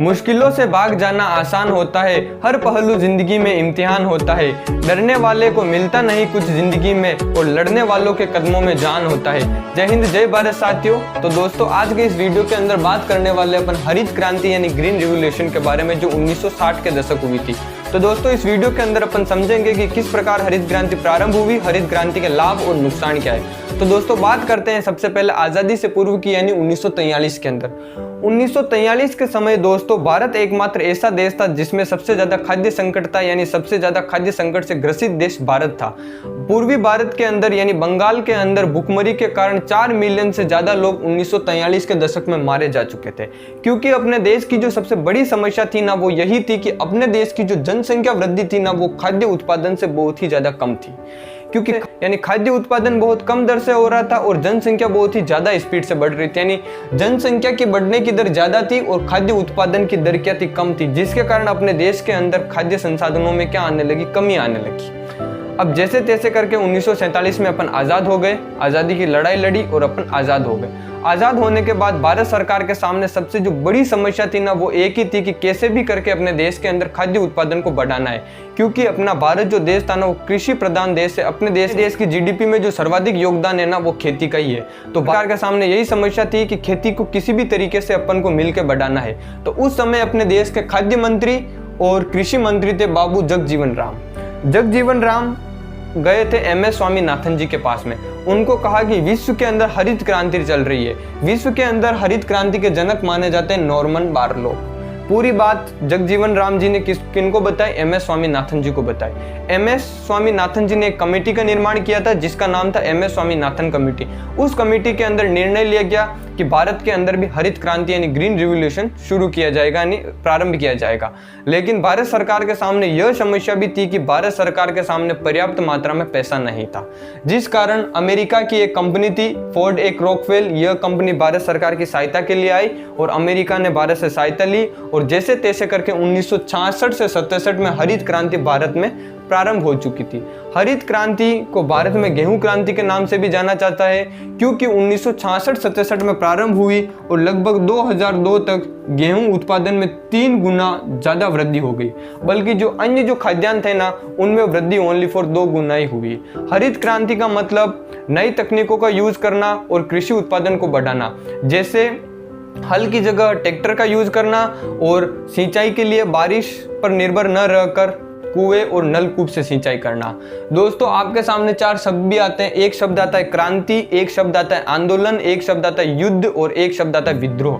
मुश्किलों से भाग जाना आसान होता है, हर पहलू जिंदगी में इम्तिहान होता है। डरने वाले को मिलता नहीं कुछ जिंदगी में, और लड़ने वालों के कदमों में जान होता है। जय हिंद, जय भारत साथियों। तो दोस्तों, आज के इस वीडियो के अंदर बात करने वाले अपन हरित क्रांति यानी ग्रीन रिवोल्यूशन के बारे में, जो 1960 के दशक हुई थी। तो दोस्तों, इस वीडियो के अंदर अपन समझेंगे कि किस प्रकार हरित क्रांति प्रारंभ हुई, हरित क्रांति के लाभ और नुकसान क्या है। तो दोस्तों, बात करते हैं सबसे पहले आजादी से पूर्व की यानी 1943 के अंदर। 1943 के समय दोस्तों, भारत एकमात्र ऐसा देश था जिसमें सबसे ज्यादा खाद्य संकट था, यानी सबसे ज्यादा खाद्य संकट से ग्रसित देश भारत था। पूर्वी भारत के अंदर यानी बंगाल के अंदर भूखमरी के कारण 4 मिलियन से ज्यादा लोग 1943 के दशक में मारे जा चुके थे। क्योंकि अपने देश की जो सबसे बड़ी समस्या थी ना, वो यही थी कि अपने देश की जो जनसंख्या वृद्धि थी ना, वो खाद्य उत्पादन से बहुत ही ज्यादा कम थी। क्योंकि यानी खाद्य उत्पादन बहुत कम दर से हो रहा था और जनसंख्या बहुत ही ज्यादा स्पीड से बढ़ रही थी। यानी जनसंख्या की बढ़ने की दर ज्यादा थी और खाद्य उत्पादन की दर क्या थी, कम थी, जिसके कारण अपने देश के अंदर खाद्य संसाधनों में क्या आने लगी, कमी आने लगी। अब जैसे तैसे करके 1947 में अपन आजाद हो गए, आजादी की लड़ाई लड़ी और अपन आजाद हो गए। आजाद होने के बाद भारत सरकार के सामने सबसे जो बड़ी समस्या थी ना, वो एक ही थी कि कैसे भी करके अपने देश के अंदर खाद्य उत्पादन को बढ़ाना है। क्योंकि अपना भारत जो देश था ना, वो कृषि प्रधान देश है। अपने देश की जीडीपी में जो सर्वाधिक योगदान है ना, वो खेती का ही है। तो सरकार के सामने यही समस्या थी कि खेती को किसी भी तरीके से अपन को मिलकर बढ़ाना है। तो उस समय अपने देश के खाद्य मंत्री और कृषि मंत्री थे बाबू जगजीवन राम। जगजीवन राम गए थे MS स्वामीनाथन जी के पास में। उनको कहा कि विश्व के अंदर हरित क्रांति चल रही है। विश्व के अंदर हरित क्रांति के जनक माने जाते हैं नॉर्मन बोरलॉग। पूरी बात जगजीवन राम जी ने किनको बताई, MS स्वामीनाथन जी को बताई। MS स्वामीनाथन जी ने एक कमेटी का निर्माण किया था जिसका नाम था MS स्वामीनाथन कमेटी। उस कमेटी के अंदर निर्णय लिया गया कि भारत के अंदर भी हरित क्रांति यानी ग्रीन रिवोल्यूशन शुरू किया जाएगा, यानी प्रारंभ किया जाएगा। लेकिन भारत सरकार के सामने यह समस्या भी थी कि भारत सरकार के सामने पर्याप्त मात्रा में पैसा नहीं था, जिस कारण अमेरिका की एक कंपनी थी फोर्ड एक रॉकवेल, यह कंपनी भारत सरकार की सहायता के लिए आई और अमेरिका ने भारत से सहायता ली और जैसे तैसे करके 1966 से 67 में हरित क्रांति भारत में प्रारंभ हो चुकी थी। हरित क्रांति को भारत में गेहूं क्रांति के नाम से भी जाना जाता है, क्योंकि 1966-67 में प्रारंभ हुई और लगभग 2002 तक गेहूं उत्पादन में 3 गुना ज्यादा वृद्धि हो गई। बल्कि जो अन्य जो खाद्यान्न थे ना, उनमें वृद्धि ओनली फॉर 2 गुना ही हुई। हरित क्रांति का मतलब नई तकनीकों का यूज करना और कृषि उत्पादन को बढ़ाना, जैसे हल की जगह ट्रैक्टर का यूज करना और सिंचाई के लिए बारिश पर निर्भर न रहकर कुएं और नलकूप से सिंचाई करना। दोस्तों, आपके सामने 4 शब्द भी आते हैं। एक शब्द आता है क्रांति, एक शब्द आता है आंदोलन, एक शब्द आता है युद्ध और एक शब्द आता है विद्रोह।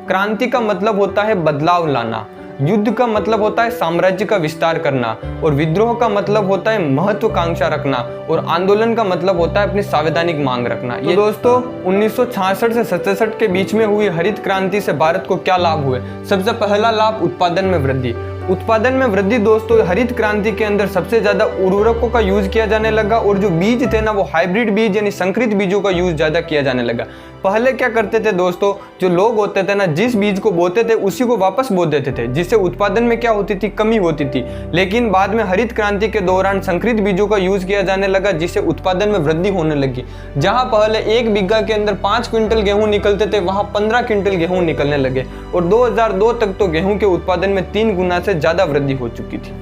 क्रांति का मतलब होता है बदलाव लाना, युद्ध का मतलब होता है साम्राज्य का विस्तार करना और विद्रोह का मतलब होता है महत्वाकांक्षा रखना और आंदोलन का मतलब होता है अपनी संवैधानिक मांग रखना। ये दोस्तों 1966 से 67 के बीच में हुई हरित क्रांति से भारत को क्या लाभ हुए? सबसे पहला लाभ उत्पादन में वृद्धि। उत्पादन में वृद्धि दोस्तों, हरित क्रांति के अंदर सबसे ज्यादा उर्वरकों का यूज किया जाने लगा और जो बीज थे ना, वो हाइब्रिड बीज यानी संकरित बीजों का यूज ज्यादा किया जाने लगा। पहले क्या करते थे दोस्तों, जो लोग होते थे ना, जिस बीज को बोते थे उसी को वापस बो देते थे, जिससे उत्पादन में क्या होती थी, कमी होती थी। लेकिन बाद में हरित क्रांति के दौरान संकरित बीजों का यूज किया जाने लगा, जिससे उत्पादन में वृद्धि होने लगी। जहां पहले 1 बीघा के अंदर 5 क्विंटल गेहूं निकलते थे, वहां 15 क्विंटल गेहूं निकलने लगे और 2002 तक तो गेहूं के उत्पादन में 3 गुना से ज्यादा वृद्धि हो चुकी थी।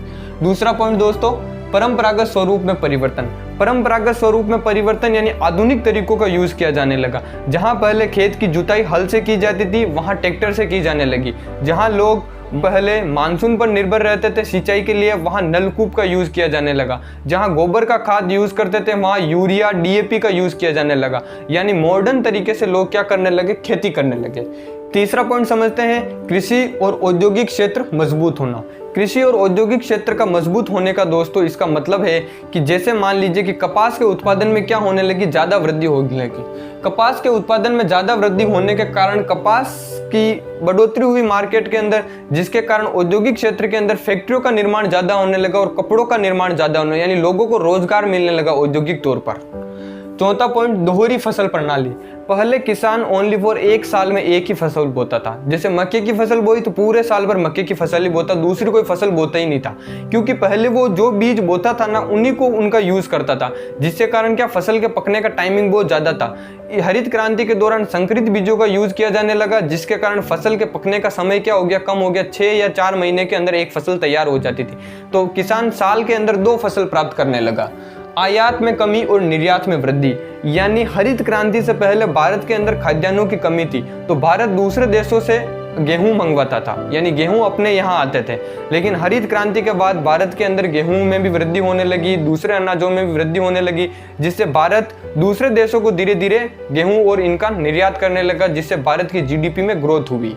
दूसरा पॉइंट दोस्तों, परंपरागत स्वरूप में परिवर्तन। परंपरागत स्वरूप में परिवर्तन यानी आधुनिक तरीकों का यूज किया जाने लगा। जहां पहले खेत की जुताई हल से की जाती थी, वहां ट्रैक्टर से की जाने लगी। जहां लोग पहले मानसून पर निर्भर रहते थे सिंचाई के लिए, वहां नलकूप का यूज किया जाने लगा। जहां गोबर का खाद यूज करते थे, वहां यूरिया DAP का यूज किया जाने लगा। यानी मॉडर्न तरीके से लोग क्या करने लगे, खेती करने लगे। तीसरा पॉइंट समझते हैं, कृषि और औद्योगिक क्षेत्र मजबूत होना। कृषि और औद्योगिक क्षेत्र का मजबूत होने का दोस्तों इसका मतलब है कि जैसे मान लीजिए कि कपास के उत्पादन में क्या होने लगी, ज्यादा वृद्धि होने लगी। कपास के उत्पादन में ज्यादा वृद्धि होने के कारण कपास की बढ़ोतरी हुई मार्केट के अंदर, जिसके कारण औद्योगिक क्षेत्र के अंदर फैक्ट्रियों का निर्माण ज्यादा होने लगा और कपड़ों का निर्माण ज्यादा होने, यानी लोगों को रोजगार मिलने लगा औद्योगिक तौर पर। चौथा पॉइंट, दोहरी फसल प्रणाली। पहले किसान ओनली फॉर एक साल में एक ही फसल बोता था। जैसे मक्के की फसल बोई तो पूरे साल भर मक्के की फसल ही बोता, दूसरी कोई फसल बोता ही नहीं था, क्योंकि पहले वो जो बीज बोता था ना उन्हीं को उनका यूज करता था, जिसके कारण क्या फसल के पकने का टाइमिंग बहुत ज्यादा था। हरित क्रांति के दौरान संकरित बीजों का यूज किया जाने लगा, जिसके कारण फसल के पकने का समय क्या हो गया, कम हो गया। 6 या 4 महीने के अंदर एक फसल तैयार हो जाती थी, तो किसान साल के अंदर 2 फसल प्राप्त करने लगा। आयात में कमी और निर्यात में वृद्धि, यानी हरित क्रांति से पहले भारत के अंदर खाद्यान्नों की कमी थी, तो भारत दूसरे देशों से गेहूं मंगवाता था, यानी गेहूं अपने यहाँ आते थे। लेकिन हरित क्रांति के बाद भारत के अंदर गेहूं में भी वृद्धि होने लगी, दूसरे अनाजों में भी वृद्धि होने लगी, जिससे भारत दूसरे देशों को धीरे धीरे गेहूं और इनका निर्यात करने लगा, जिससे भारत की जीडीपी में ग्रोथ हुई।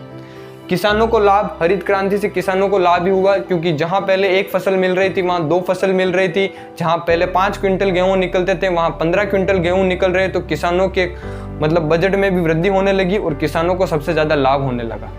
किसानों को लाभ, हरित क्रांति से किसानों को लाभ ही हुआ, क्योंकि जहां पहले 1 फसल मिल रही थी वहां 2 फसल मिल रही थी। जहां पहले 5 क्विंटल गेहूं निकलते थे वहां 15 क्विंटल गेहूं निकल रहे, तो किसानों के बजट में भी वृद्धि होने लगी और किसानों को सबसे ज्यादा लाभ होने लगा।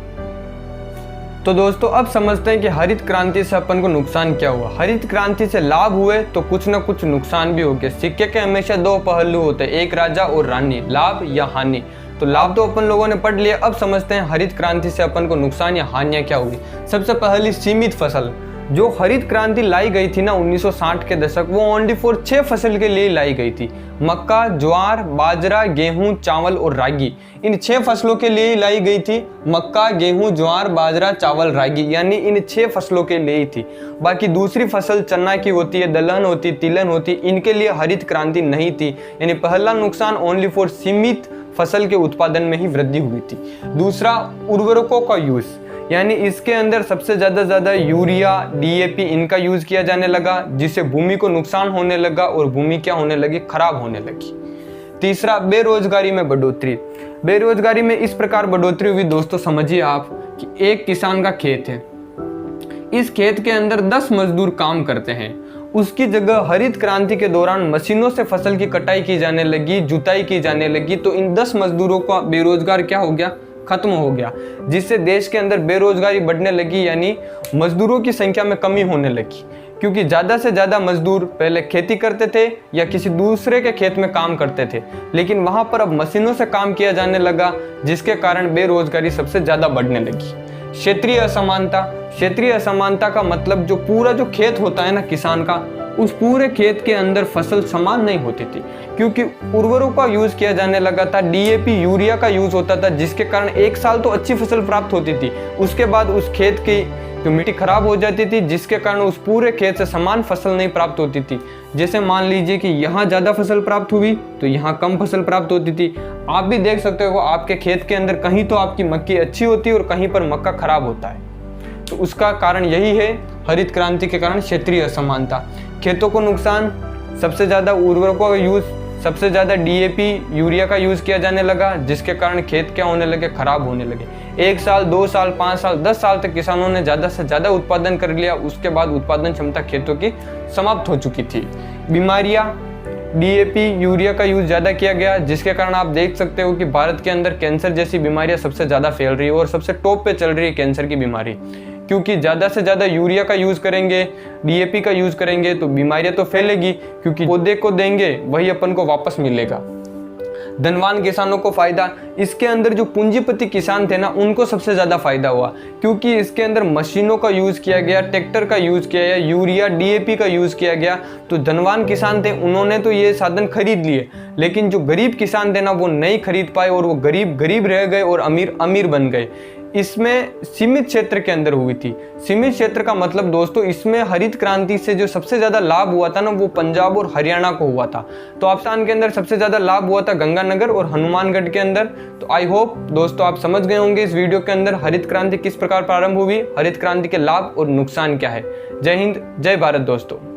तो दोस्तों अब समझते हैं कि हरित क्रांति से अपन को नुकसान क्या हुआ। हरित क्रांति से लाभ हुए तो कुछ ना कुछ नुकसान भी हो गए। सिक्के के हमेशा 2 पहलू होते हैं, एक राजा और रानी, लाभ या हानि। तो लाभ तो अपन लोगों ने पढ़ लिया, अब समझते हैं हरित क्रांति से अपन को नुकसान या हानियां क्या हुई। सबसे पहली, सीमित फसल। जो हरित क्रांति लाई गई थी ना 1960 के दशक, वो ओनली फॉर 6 फसल के लिए लाई गई थी। मक्का, ज्वार, बाजरा, गेहूं, चावल और रागी, इन 6 फसलों के लिए लाई गई थी। मक्का, गेहूं, ज्वार, बाजरा, चावल, रागी, यानी इन 6 फसलों के लिए ही थी। बाकी दूसरी फसल चना की होती है, दलहन होती, तिलहन होती, इनके लिए हरित क्रांति नहीं थी। यानी पहला नुकसान ओनली फॉर सीमित फसल के उत्पादन में ही वृद्धि हुई थी। दूसरा, उर्वरकों का यूज, यानी इसके अंदर सबसे ज्यादा यूरिया, डीएपी, इनका यूज किया जाने लगा, जिससे भूमि को नुकसान होने लगा और भूमि क्या होने लगी, खराब होने लगी। तीसरा, बेरोजगारी में बढ़ोतरी। बेरोजगारी में इस प्रकार बढ़ोतरी हुई दोस्तों, समझिए आप कि एक किसान का खेत है, इस खेत के अंदर 10 मजदूर काम करते हैं, उसकी जगह हरित क्रांति के दौरान मशीनों से फसल की कटाई की जाने लगी, जुताई की जाने लगी, तो इन 10 मजदूरों का बेरोजगार क्या हो गया, खत्म हो गया, जिससे देश के अंदर बेरोजगारी बढ़ने लगी, यानी मजदूरों की संख्या में कमी होने लगी। क्योंकि ज़्यादा से ज़्यादा मजदूर पहले खेती करते थे या किसी दूसरे के खेत में काम करते थे, लेकिन वहाँ पर अब मशीनों से काम किया जाने लगा, जिसके कारण बेरोजगारी सबसे ज़्यादा बढ़ने लगी। क्षेत्रीय असमानता। क्षेत्रीय असमानता का मतलब जो पूरा जो खेत होता है ना किसान का, उस पूरे खेत के अंदर फसल समान नहीं होती थी, क्योंकि उर्वरकों का यूज किया जाने लगा था, डीएपी, यूरिया का यूज होता था, जिसके कारण एक साल तो अच्छी फसल प्राप्त होती थी, उसके बाद उस खेत की जो मिट्टी खराब हो जाती थी, जिसके कारण उस पूरे खेत से समान फसल नहीं प्राप्त होती थी। जैसे मान लीजिए कि यहाँ ज़्यादा फसल प्राप्त हुई तो यहाँ कम फसल प्राप्त होती थी। आप भी देख सकते हो आपके खेत के अंदर कहीं तो आपकी मक्की अच्छी होती है और कहीं पर मक्का खराब होता है, तो उसका कारण यही है हरित क्रांति के कारण क्षेत्रीय असमानता। खेतों को नुकसान, सबसे ज़्यादा उर्वरकों का यूज, सबसे ज़्यादा डीएपी, यूरिया का यूज़ किया जाने लगा, जिसके कारण खेत क्या होने लगे, खराब होने लगे। 1 साल, 2 साल, 5 साल, 10 साल तक किसानों ने ज़्यादा से ज़्यादा उत्पादन कर लिया, उसके बाद उत्पादन क्षमता खेतों की समाप्त हो चुकी थी। बीमारियाँ, डीएपी, यूरिया का यूज़ ज़्यादा किया गया, जिसके कारण आप देख सकते हो कि भारत के अंदर कैंसर जैसी बीमारियाँ सबसे ज़्यादा फैल रही है और सबसे टॉप पे चल रही है कैंसर की बीमारी, क्योंकि ज़्यादा से ज़्यादा यूरिया का यूज़ करेंगे, डीएपी का यूज़ करेंगे तो बीमारियां तो फैलेगी, क्योंकि पौधे को देंगे वही अपन को वापस मिलेगा। धनवान किसानों को फायदा, इसके अंदर जो पूंजीपति किसान थे ना उनको सबसे ज़्यादा फायदा हुआ, क्योंकि इसके अंदर मशीनों का यूज़ किया गया, ट्रैक्टर का यूज़ किया गया, यूरिया, डीएपी का यूज़ किया गया। तो धनवान किसान थे उन्होंने तो ये साधन खरीद लिए, लेकिन जो गरीब किसान थे ना वो नहीं खरीद पाए और वो गरीब रह गए और अमीर बन गए। इसमें सीमित क्षेत्र के अंदर हुई थी। सीमित क्षेत्र का मतलब दोस्तों, इसमें हरित क्रांति से जो सबसे ज्यादा लाभ हुआ था ना वो पंजाब और हरियाणा को हुआ था। तो राजस्थान के अंदर सबसे ज्यादा लाभ हुआ था गंगानगर और हनुमानगढ़ के अंदर। तो आई होप दोस्तों आप समझ गए होंगे इस वीडियो के अंदर हरित क्रांति किस प्रकार प्रारंभ हुई, हरित क्रांति के लाभ और नुकसान क्या है। जय हिंद, जय भारत दोस्तों।